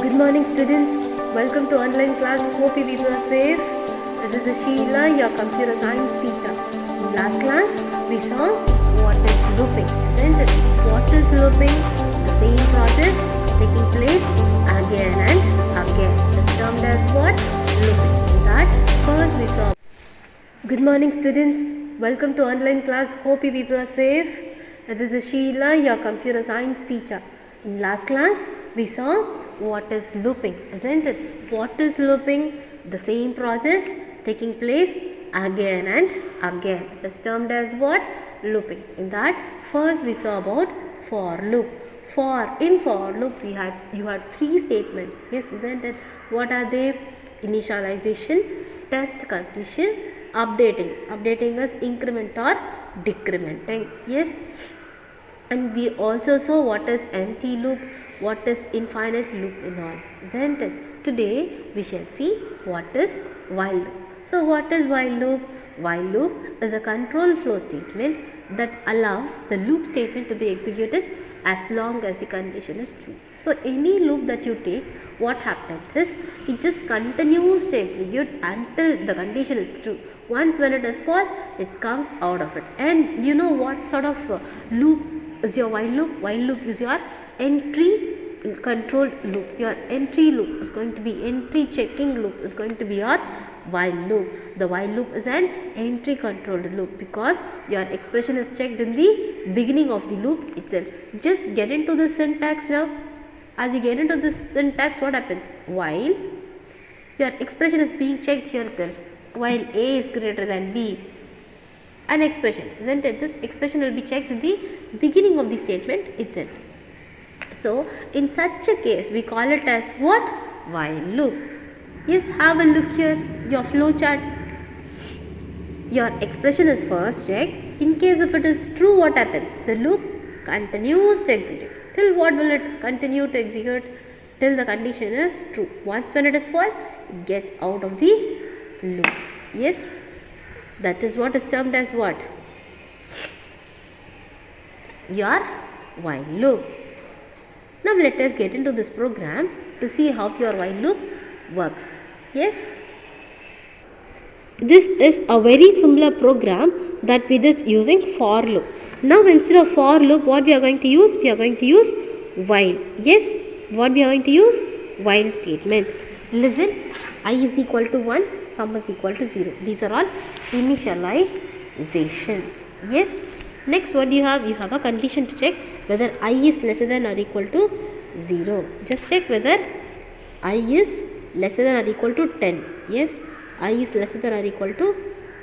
Good morning, students. Welcome to online class. Hope you people are safe. This is Sheila, your computer science teacher. In last class, we saw what is looping, isn't it? What is looping? The same process taking place again and again. It's termed as what? Looping. In that, first we saw. Good morning, students. Welcome to online class. Hope you people are safe. This is Sheila, your computer science teacher. In last class, we saw what is looping, isn't it? What is looping? The same process taking place again and again. It is termed as what? Looping. In that, first we saw about for loop. In for loop, you had three statements. Yes, isn't it? What are they? Initialization, test condition, updating. Updating is increment or decrementing. Yes. And we also saw what is empty loop, what is infinite loop in all, isn't it? Today we shall see what is while loop. So what is while loop? While loop is a control flow statement that allows the loop statement to be executed as long as the condition is true. So any loop that you take, what happens is it just continues to execute until the condition is true. Once when it is false, it comes out of it. And you know what sort of loop is your while loop? While loop is your entry controlled loop. Your entry loop is going to be entry checking loop is going to be your while loop. The while loop is an entry controlled loop because your expression is checked in the beginning of the loop itself. Just get into the syntax now. As you get into this syntax, what happens? While your expression is being checked here itself. While A is greater than B, an expression, isn't it? This expression will be checked in the beginning of the statement itself. So in such a case, we call it as what? While loop. Yes, have a look here, your flow chart. Your expression is first checked. In case if it is true, what happens? The loop continues to execute. Till what will it continue to execute? Till the condition is true. Once when it is false, it gets out of the loop. Yes, that is what is termed as what? Your while loop. Now let us get into this program to see how your while loop works. Yes, this is a very similar program that we did using for loop. Now instead of for loop, what we are going to use? We are going to use while. Yes, what we are going to use? While statement. Listen, I is equal to 1, sum is equal to 0. These are all initialization. Yes. Next, what do you have? You have a condition to check whether I is lesser than or equal to 0. Just check whether I is lesser than or equal to 10. Yes, I is lesser than or equal to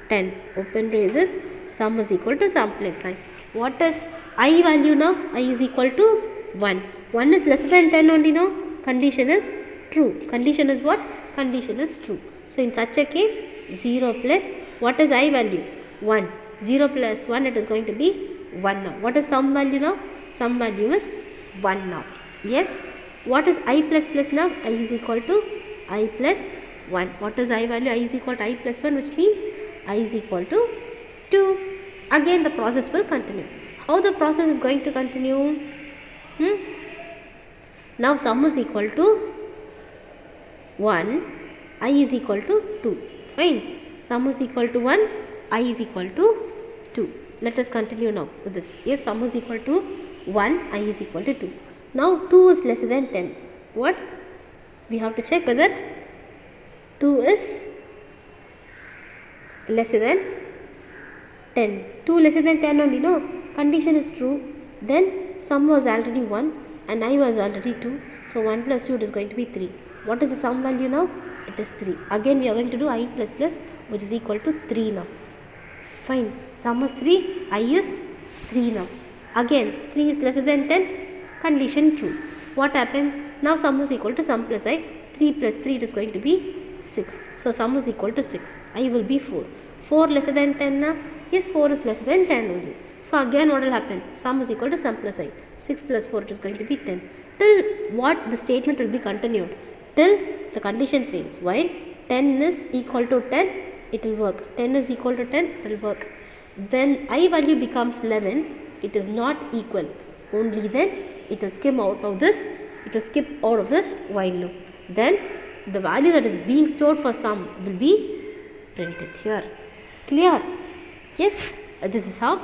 10. Open braces, sum is equal to sum plus sign. What is I value now? I is equal to 1. 1 is lesser than 10 only now. Condition is true. Condition is what? Condition is true. So in such a case, 0 plus, what is I value? 1. 0 plus 1, it is going to be 1 now. What is sum value now? Sum value is 1 now. Yes. What is I plus plus now? I is equal to I plus 1. What is I value? I is equal to I plus 1, which means I is equal to 2. Again the process will continue. How the process is going to continue? Now sum is equal to 1, I is equal to 2. Fine. Sum is equal to 1, I is equal to 2. Let us continue now with this. Yes, sum is equal to 1, I is equal to 2. Now 2 is lesser than 10. What? We have to check whether 2 is lesser than 10. 2 lesser than 10 only, no? Condition is true. Then sum was already 1 and I was already 2. So 1 plus 2 is going to be 3. What is the sum value now? It is 3. Again we are going to do I plus plus, which is equal to 3 now. Fine. Sum is 3, I is 3 now. Again 3 is lesser than 10, condition true. What happens? Now sum is equal to sum plus I. 3 plus 3, it is going to be 6. So sum is equal to 6. I will be 4. 4 lesser than 10 now? Yes, 4 is lesser than 10 only. So again what will happen? Sum is equal to sum plus I. 6 plus 4, it is going to be 10. Till what? The statement will be continued. Till the condition fails. While 10 is equal to 10, it will work. 10 is equal to 10, it will work. When I value becomes 11, it is not equal. Only then it will skim out of this it will skip out of this while loop. Then the value that is being stored for sum will be printed here. Clear? Yes, this is how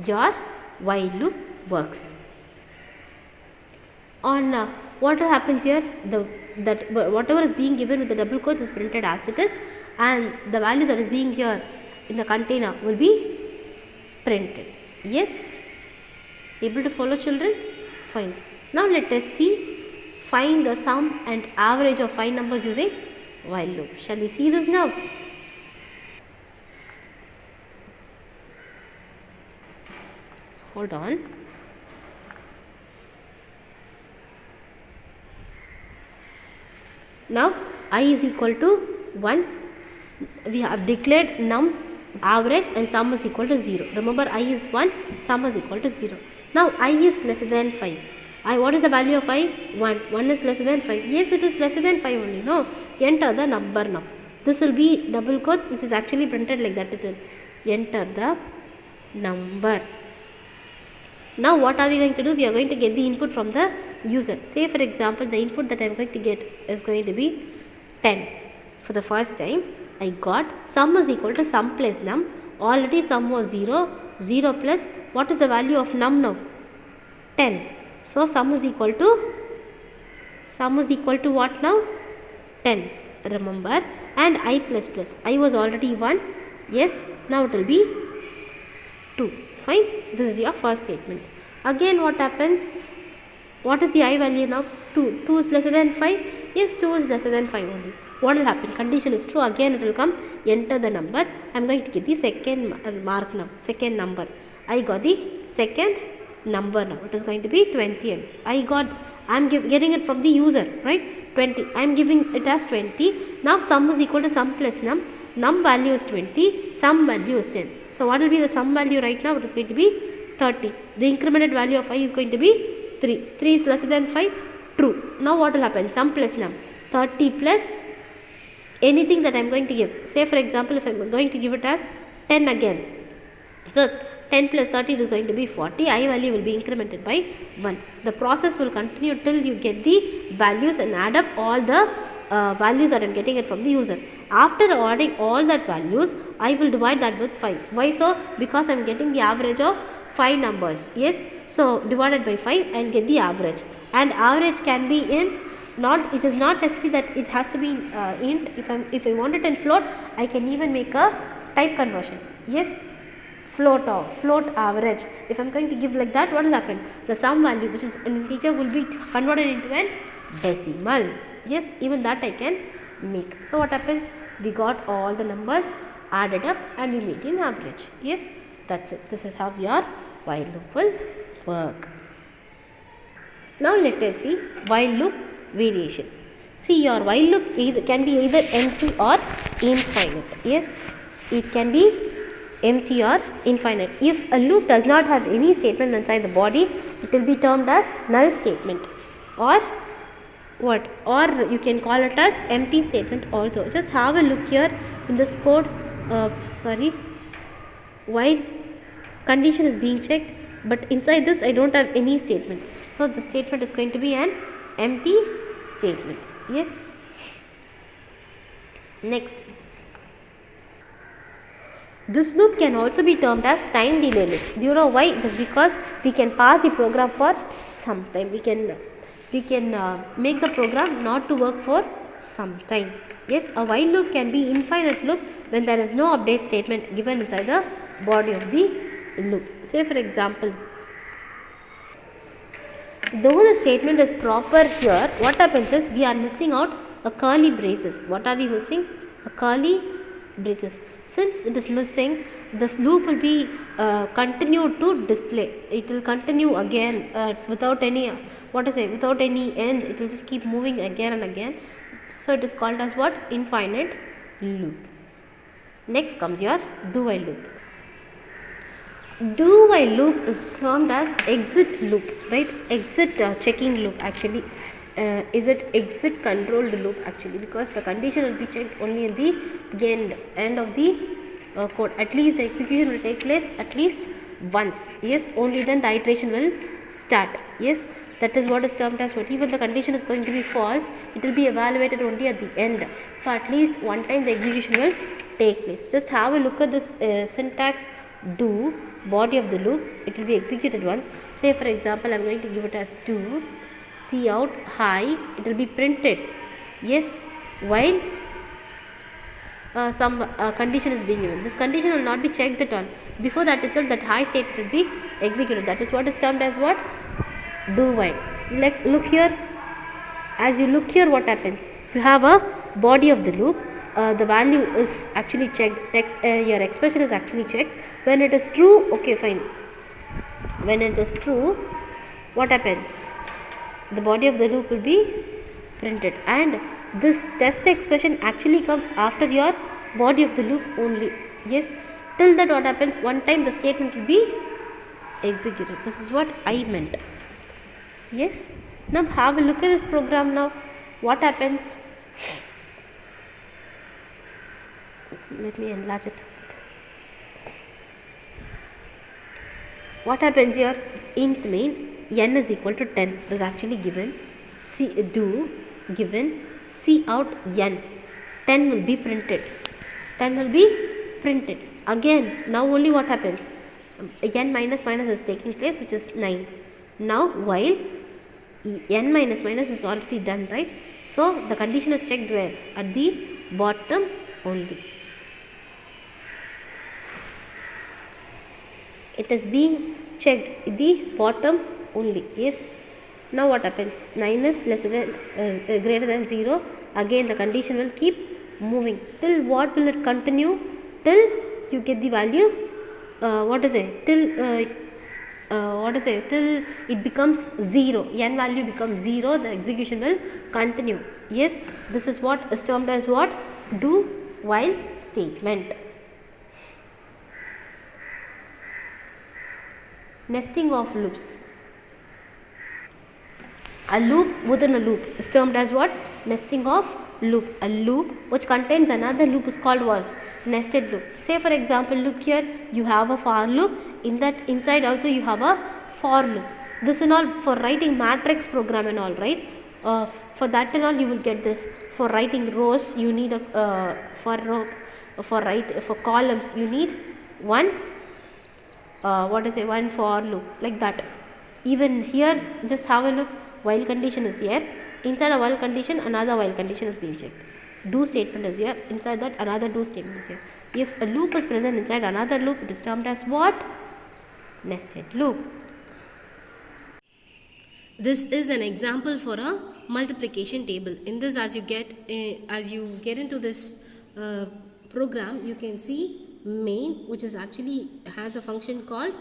your while loop works. On what happens here, that whatever is being given with the double quotes is printed as it is, and the value that is being here in the container will be printed. Yes, able to follow, children? Fine. Now let us see, find the sum and average of 5 numbers using while loop. Shall we see this now? Hold on. Now I is equal to 1. We have declared num, average, and sum is equal to 0. Remember, I is 1, sum is equal to 0. Now I is less than 5. What is the value of I? 1. 1 is less than 5. Yes, it is less than 5 only. No. Enter the number now. This will be double quotes, which is actually printed like that. It is enter the number. Now what are we going to do? We are going to get the input from the user. Say for example, the input that I am going to get is going to be 10. For the first time, I got sum is equal to sum plus num. Already sum was 0. 0 plus, what is the value of num now? 10. So sum is equal to what now? 10. Remember, and I plus plus. I was already 1. Yes, now it will be 2. Fine. This is your first statement. Again, what happens? What is the I value now? 2. 2 is lesser than 5. Yes, 2 is lesser than 5 only. What will happen? Condition is true. Again, it will come. Enter the number. I am going to get the second mark now. Second number. I got the second number now. It is going to be 20. I am getting it from the user, right? 20. I am giving it as 20. Now sum is equal to sum plus num. Num value is 20. Sum value is 10. So what will be the sum value right now? It is going to be 30. The incremented value of I is going to be 3. 3 is lesser than 5. True. Now what will happen? Sum plus num. 30 plus anything that I am going to give. Say for example, if I am going to give it as 10 again. So 10 plus 30 is going to be 40. I value will be incremented by 1. The process will continue till you get the values and add up all the values that I am getting it from the user. After adding all that values, I will divide that with 5. Why so? Because I am getting the average of 5 numbers. Yes. So divided by 5 and get the average. And average can be in it is not necessary that it has to be int. If I want it in float, I can even make a type conversion. Yes. Float average. If I am going to give like that, what will happen? The sum value, which is an integer, will be converted into an decimal. Yes, even that I can make. So what happens? We got all the numbers added up and we made an average. Yes, that's it. This is how your while loop will work. Now let us see while loop variation. See, your while loop can be either empty or infinite. Yes, it can be empty or infinite. If a loop does not have any statement inside the body, it will be termed as null statement, or what? Or you can call it as empty statement also. Just have a look here in this code. While condition is being checked, but inside this I don't have any statement. So the statement is going to be an empty statement. Yes. Next. This loop can also be termed as time delay loop. Do you know why? It is because we can pass the program for some time. We can make the program not to work for some time. Yes, a while loop can be infinite loop when there is no update statement given inside the body of the loop. Say for example, though the statement is proper here, what happens is we are missing out a curly braces. What are we missing? A curly braces. Since it is missing, this loop will be continued to display. It will continue again without any without any end. It will just keep moving again and again. So it is called as what? Infinite loop. Next comes your do while loop. Do while loop is termed as exit loop, right? Exit checking loop actually. Is it exit controlled loop actually, because the condition will be checked only in the end of the code. At least the execution will take place at least once. Yes, only then the iteration will start. Yes, That is what is termed as what? Even the condition is going to be false, it will be evaluated only at the end. So at least one time the execution will take place. Just have a look at this syntax. Do, body of the loop, it will be executed once. Say for example, I am going to give it as do, see out, hi, it will be printed. Yes, while some condition is being given. This condition will not be checked at all. Before that itself, that high statement will be executed. That is what is termed as what? Do while. Like look here. As you look here, what happens? You have a body of the loop. The value is actually checked. Text your expression is actually checked. When it is true, okay, fine. When it is true, what happens? The body of the loop will be printed, and this test expression actually comes after your body of the loop only. Yes, till that what happens? One time the statement will be executed. This is what I meant. Yes, now have a look at this program. Now what happens? Let me enlarge it. What happens here? Int main n is equal to 10 is actually given. Do given, see out n. 10 will be printed. 10 will be printed. Again, now only what happens? N minus minus is taking place, which is 9. Now while n minus minus is already done, right? So the condition is checked where? At the bottom only. It is being checked at the bottom only. Yes. Now what happens? 9 is lesser than greater than 0. Again the condition will keep moving. Till what will it continue? Till you get the value. Till it becomes 0. N value becomes 0. The execution will continue. Yes. This is what is termed as what? Do while statement. Nesting of loops. A loop within a loop is termed as what? Nesting of loop. A loop which contains another loop is called what? Nested loop. Say for example, look here, you have a for loop. In that inside also you have a for loop. This and all for writing matrix program and all, right? For that and all you will get this. For writing rows you need a for row. For columns you need one. One for loop, like that. Even here, just have a look. While condition is here. Inside a while condition, another while condition is being checked. Do statement is here. Inside that, another do statement is here. If a loop is present inside another loop, it is termed as what? Nested loop. This is an example for a multiplication table. In this, as you get into this program, you can see main, which is actually has a function called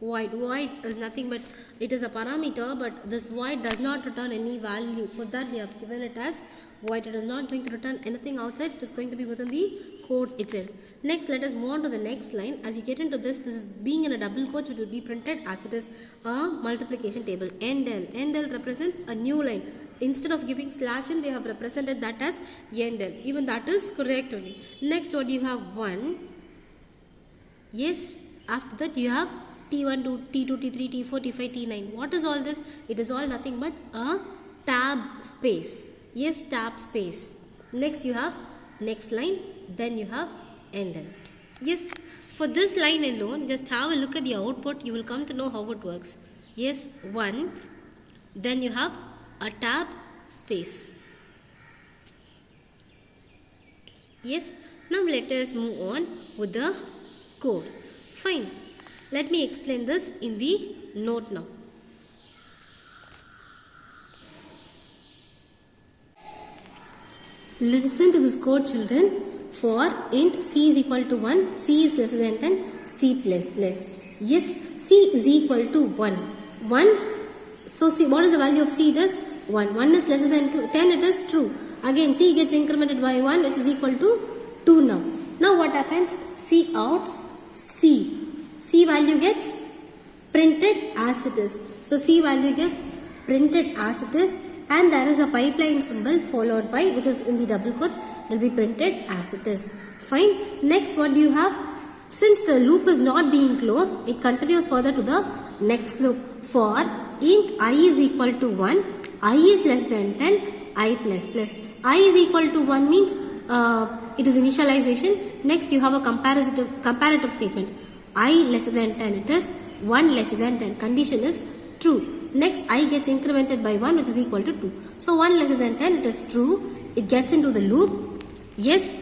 void. Void is nothing but it is a parameter, but this void does not return any value. For that they have given it as void. It is not going to return anything outside. It is going to be within the code itself. Next, let us move on to the next line. As you get into this is being in a double quote, which will be printed as it is a multiplication table. Endl. Endl represents a new line. Instead of giving /n, they have represented that as endl. Even that is correct only. Next, what do you have? 1. Yes. After that, you have T1, T2, T3, T4, T5, T9. What is all this? It is all nothing but a tab space. Yes, tab space. Next, you have next line. Then you have endl. Yes. For this line alone, just have a look at the output. You will come to know how it works. Yes, 1. Then you have a tab space. Yes. Now let us move on with the code. Fine. Let me explain this in the note now. Listen to this code, children. For int c is equal to 1, c is lesser than 10, c plus plus. Yes, c is equal to 1. 1. So see, what is the value of c? It is 1. 1 is lesser than 10, it is true. Again, c gets incremented by 1, which is equal to 2 now. Now what happens? C out, c. C value gets printed as it is. So C value gets printed as it is, and there is a pipeline symbol followed by, which is in the double quotes, will be printed as it is. Fine. Next, what do you have? Since the loop is not being closed, it continues further to the next loop. For int I is equal to 1, I is less than 10, I plus plus. I is equal to 1 means it is initialization. Next you have a comparative statement. I less than 10, it is 1 less than 10. Condition is true. Next I gets incremented by 1 which is equal to 2. So 1 less than 10, it is true. It gets into the loop. Yes.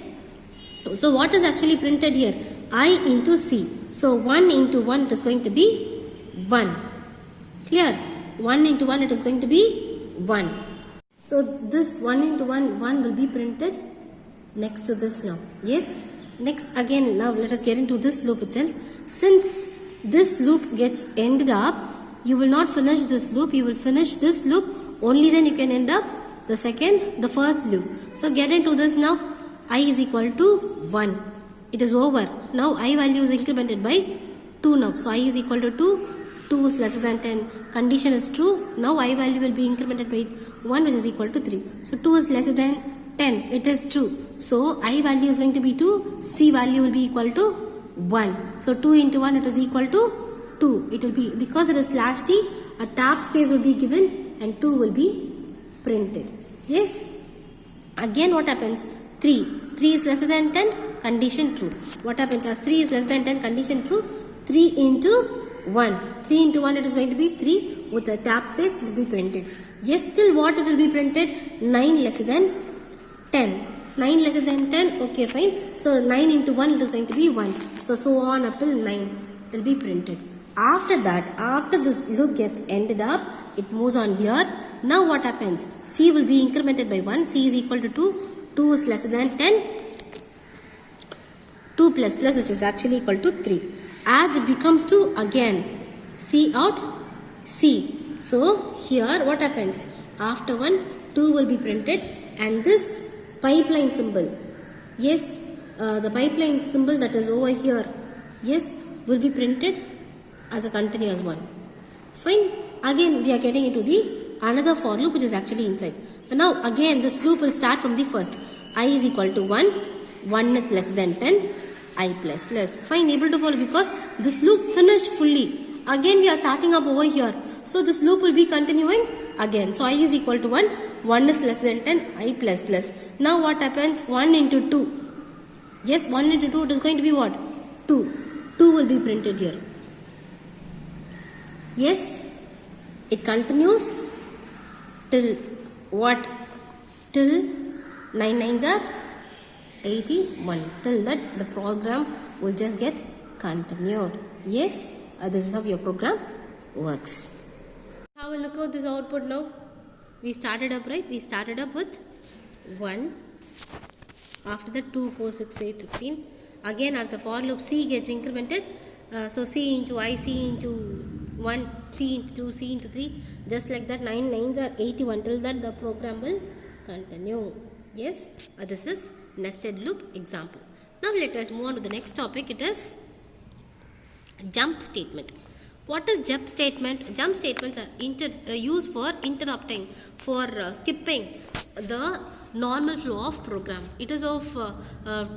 So what is actually printed here? I into C. So 1 into 1 it is going to be 1. Clear? 1 into 1 it is going to be 1. So this 1 into 1 will be printed next to this now. Yes. Next again, now let us get into this loop itself. Since this loop gets ended up, you will not finish this loop. You will finish this loop. Only then you can end up the first loop. So get into this now. I is equal to 1. It is over. Now I value is incremented by 2 now. So I is equal to 2. 2 is less than 10. Condition is true. Now I value will be incremented by 1 which is equal to 3. So 2 is less than 10. It is true. So I value is going to be 2. C value will be equal to 1. So 2 into 1 it is equal to 2. It will be, because it is slash t, a tab space will be given and 2 will be printed. Yes. Again what happens? 3. 3 is less than 10. Condition true. What happens as 3 is less than 10? Condition true. 3 into 1. 3 into 1 it is going to be 3 with a tab space will be printed. Yes, still what it will be printed? 9 less than 10. 9 less than 10. Okay, fine. So 9 into 1 it is going to be 1. So on up till 9 it will be printed. After that, after this loop gets ended up, it moves on here. Now what happens? C will be incremented by 1. C is equal to 2. 2 is less than 10. 2 plus plus which is actually equal to 3. As it becomes 2, again C out C. So here what happens? After 1, 2 will be printed and this pipeline symbol, yes, the pipeline symbol that is over here, yes, will be printed as a continuous one. Fine. Again we are getting into the another for loop which is actually inside. Now again this loop will start from the first. I is equal to 1. 1 is less than 10. I plus plus. Fine, able to follow because this loop finished fully. Again we are starting up over here. So this loop will be continuing again. So I is equal to 1. 1 is less than 10. I plus plus. Now what happens? 1 into 2. Yes, 1 into 2 it is going to be what? 2. 2 will be printed here. Yes, it continues till what? Till 9 9s are 81. Till that the program will just get continued. Yes, this is how your program works. Have a look at this output now. We started up, right? We started up with 1. After that 2, 4, 6, 8, 16. Again as the for loop C gets incremented. So C into I, C into 1, C into 2, C into 3. Just like that 9 9s are 81. Till that the program will continue. Yes, this is nested loop example. Now let us move on to the next topic. It is jump statement. What is jump statement? Jump statements are used for interrupting, for skipping the normal flow of program. It is of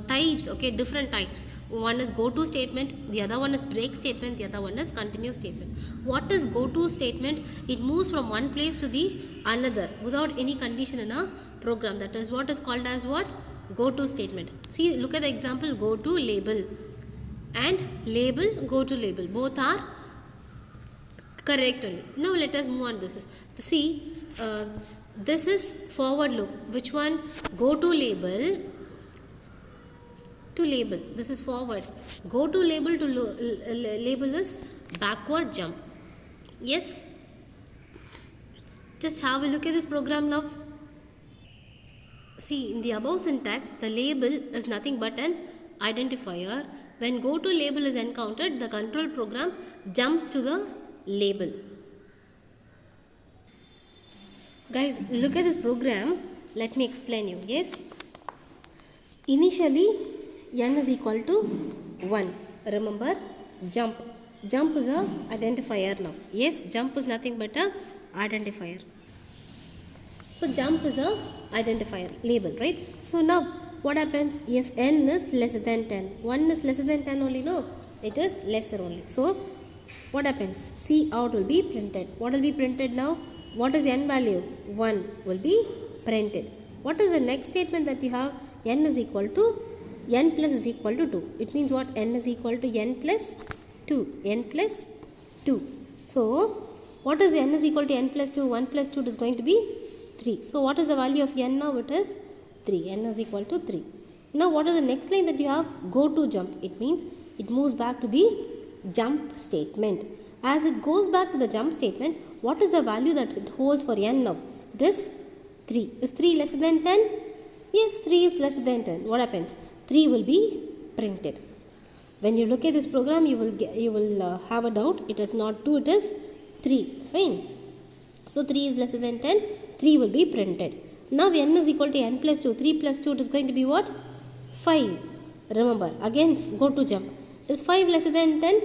types, okay, different types. One is go to statement, the other one is break statement, the other one is continue statement. What is go to statement? It moves from one place to the another without any condition in a program. That is what is called as what? Go to statement. See, look at the example, go to label and label, go to label. Both are correct only. Now let us move on. This is forward loop. Which one? Go to label to label. This is forward. Go to label to label is backward jump. Yes. Just have a look at this program now. See, in the above syntax, the label is nothing but an identifier. When go to label is encountered, the control program jumps to the label. Guys, look at this program. Let me explain you. Yes. Initially, n is equal to 1. Remember, jump. Jump is a identifier now. Yes, jump is nothing but a identifier. So jump is a identifier label, right? So now what happens if n is less than 10? 1 is less than 10 only, no? It is lesser only. So, what happens? C out will be printed. What will be printed now? What is n value? 1 will be printed. What is the next statement that you have? N is equal to, n plus is equal to 2. It means what? N is equal to n plus 2. N plus 2. So, what is n is equal to n plus 2? 1 plus 2 is going to be 3. So, what is the value of n now? It is 3. N is equal to 3. Now, what is the next line that you have? Go to jump. It means it moves back to the jump statement. As it goes back to the jump statement, what is the value that it holds for n now? It is 3. Is 3 less than 10? Yes, 3 is less than 10. What happens? 3 will be printed. When you look at this program, you will have a doubt. It is not 2, it is 3. Fine. So 3 is less than 10. 3 will be printed. Now n is equal to n plus 2. 3 plus 2, it is going to be what? 5. Remember, again go to jump. Is 5 less than 10?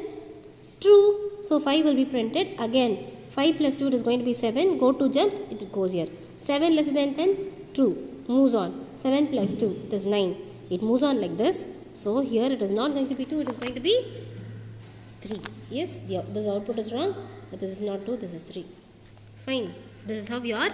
True. So 5 will be printed. Again 5 plus 2, it is going to be 7. Go to jump, it goes here. 7 less than 10? True. Moves on. 7 plus 2, it is 9. It moves on like this. So here it is not going to be 2, it is going to be 3. Yes, this output is wrong. But this is not 2, this is 3. Fine. This is how your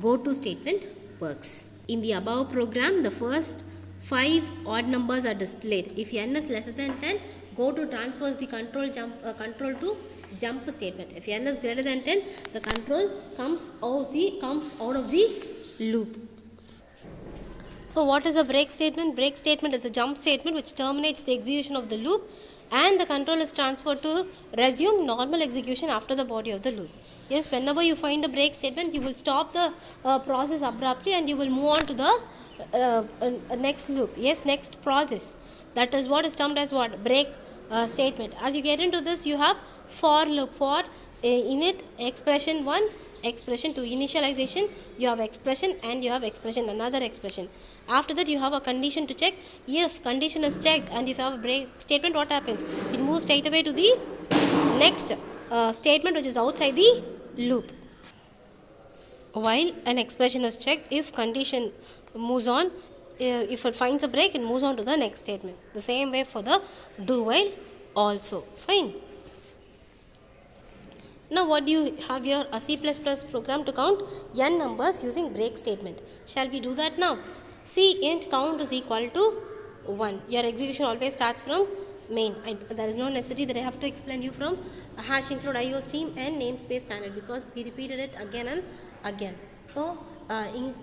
go-to statement works. In the above program, the first 5 odd numbers are displayed. If n is less than 10, go to transpose the control to jump statement. If n is greater than 10, the control comes out of the loop. So what is a break statement? Break statement is a jump statement which terminates the execution of the loop, and the control is transferred to resume normal execution after the body of the loop. Yes, whenever you find a break statement, you will stop the process abruptly and you will move on to the next loop. Yes, next process. That is what is termed as what? Break statement. As you get into this, you have for loop. For init, expression 1, expression 2, initialization, you have expression, and you have expression, another expression. After that, you have a condition to check. If condition is checked and if you have a break statement, what happens? It moves straight away to the next statement which is outside the loop. While an expression is checked, if condition moves on, if it finds a break, it moves on to the next statement. The same way for the do while also. Fine. Now what do you have here? A C++ program to count n numbers using break statement. Shall we do that now? C int count is equal to 1. Your execution always starts from main. There is no necessity that I have to explain you from hash include IOStream and namespace standard, because we repeated it again and again. So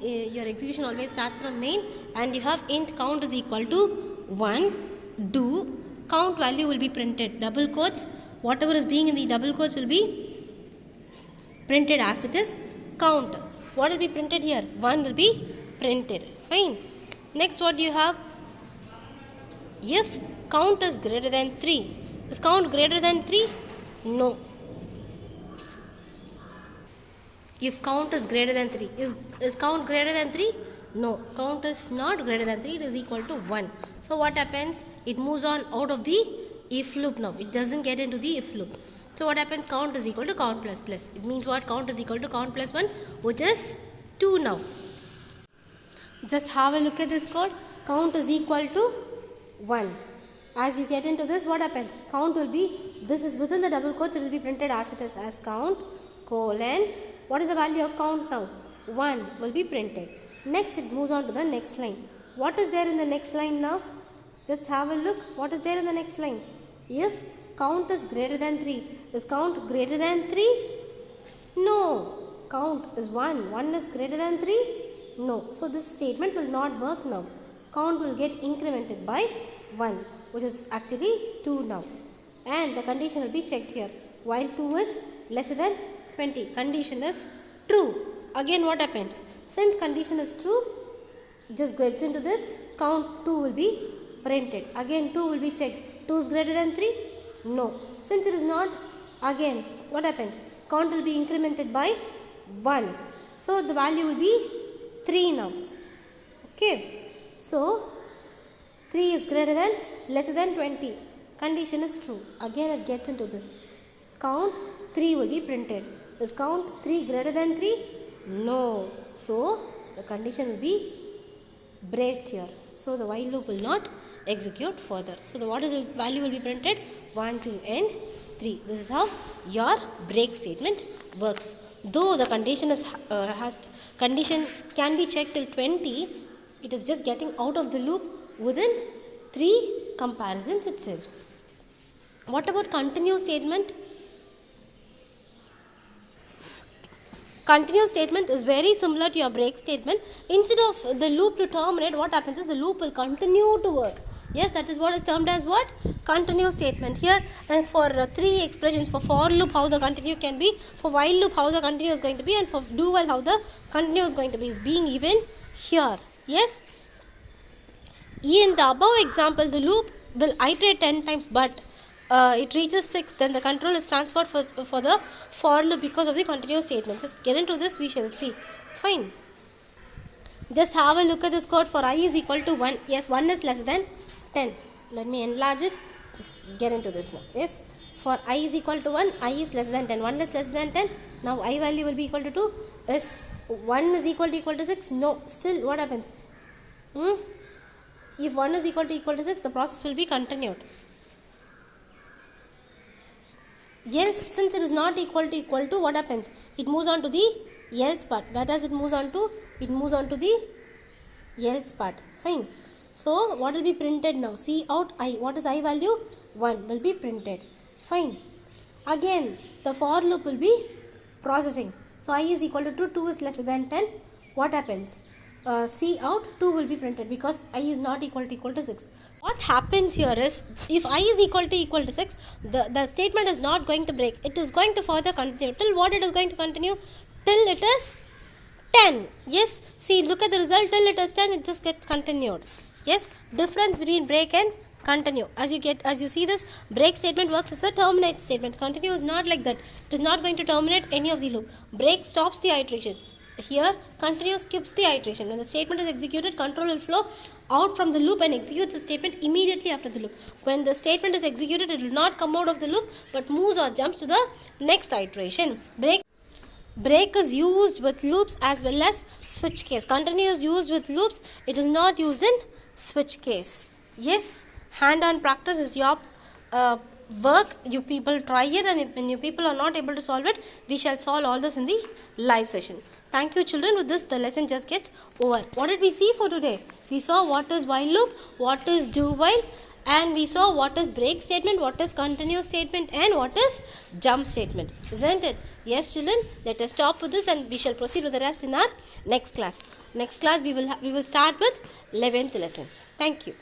your execution always starts from main, and you have int count is equal to 1. Do count value will be printed. Double quotes, whatever is being in the double quotes will be printed as it is. Count, what will be printed here? 1 will be printed. Fine. Next, what do you have? If count is greater than 3. Is count greater than 3? No. If count is greater than 3. Is count greater than 3? No. Count is not greater than 3. It is equal to 1. So what happens? It moves on out of the if loop now. It doesn't get into the if loop. So what happens? Count is equal to count plus plus. It means what? Count is equal to count plus 1, which is 2 now. Just have a look at this code. Count is equal to 1. As you get into this, what happens? Count will be, this is within the double quotes, it will be printed as it is, as count colon. What is the value of count now? 1 will be printed. Next, it moves on to the next line. What is there in the next line now? Just have a look. What is there in the next line? If count is greater than 3. Is count greater than 3? No. Count is 1. 1 is greater than 3? No. So this statement will not work now. Count will get incremented by 1, which is actually 2 now. And the condition will be checked here. While 2 is lesser than 20. Condition is true. Again what happens? Since condition is true, just gets into this, count 2 will be printed. Again 2 will be checked. 2 is greater than 3? No. Since it is not, again what happens? Count will be incremented by 1. So the value will be 3 now. Okay. So 3 is greater than, lesser than 20. Condition is true. Again it gets into this. Count 3 will be printed. Is count 3 greater than 3? No. So the condition will be braked here. So the while loop will not execute further. So what is the value will be printed? 1, 2 and 3. This is how your break statement works. Though the condition condition can be checked till 20, it is just getting out of the loop within 3 comparisons itself. What about continuous statement? Continuous statement is very similar to your break statement. Instead of the loop to terminate, what happens is the loop will continue to work. Yes, that is what is termed as what? Continuous statement. Here, and for 3 expressions, for loop how the continue can be, for while loop how the continue is going to be, and for do while how the continue is going to be is being given here. Yes. In the above example, the loop will iterate 10 times, but it reaches 6, then the control is transferred for the for loop because of the continuous statement. Just get into this, we shall see. Fine. Just have a look at this code for I is equal to 1. Yes, 1 is less than 10. Let me enlarge it. Just get into this now. Yes, for I is equal to 1, I is less than 10. 1 is less than 10. Now I value will be equal to 2. Is 1 is equal to 6? No. Still, what happens? If 1 is equal to 6, the process will be continued. Else, since it is not equal to, what happens? It moves on to the else part. Where does it move on to? It moves on to the else part. Fine. So, what will be printed now? See out I. What is I value? 1 will be printed. Fine. Again, the for loop will be processing. So, I is equal to 2, 2 is less than 10. What happens? C out 2 will be printed because I is not equal to 6. What happens here is, if I is equal to 6, the statement is not going to break. It is going to further continue. Till what it is going to continue? Till it is 10. Yes, see, look at the result. Till it is 10, it just gets continued. Yes, difference between break and continue. As you see, this break statement works as a terminate statement. Continue is not like that. It is not going to terminate any of the loop. Break stops the iteration. Here, continue skips the iteration. When the statement is executed, control will flow out from the loop and executes the statement immediately after the loop. When the statement is executed, it will not come out of the loop but moves or jumps to the next iteration. Break is used with loops as well as switch case. Continue is used with loops. It is not used in switch case. Yes, hand-on practice is your work. You people try it, and when you people are not able to solve it, we shall solve all this in the live session. Thank you, children. With this, the lesson just gets over. What did we see for today? We saw what is while loop, what is do while, and we saw what is break statement, what is continuous statement, and what is jump statement. Isn't it? Yes, children. Let us stop with this, and we shall proceed with the rest in our next class. Next class, we will start with 11th lesson. Thank you.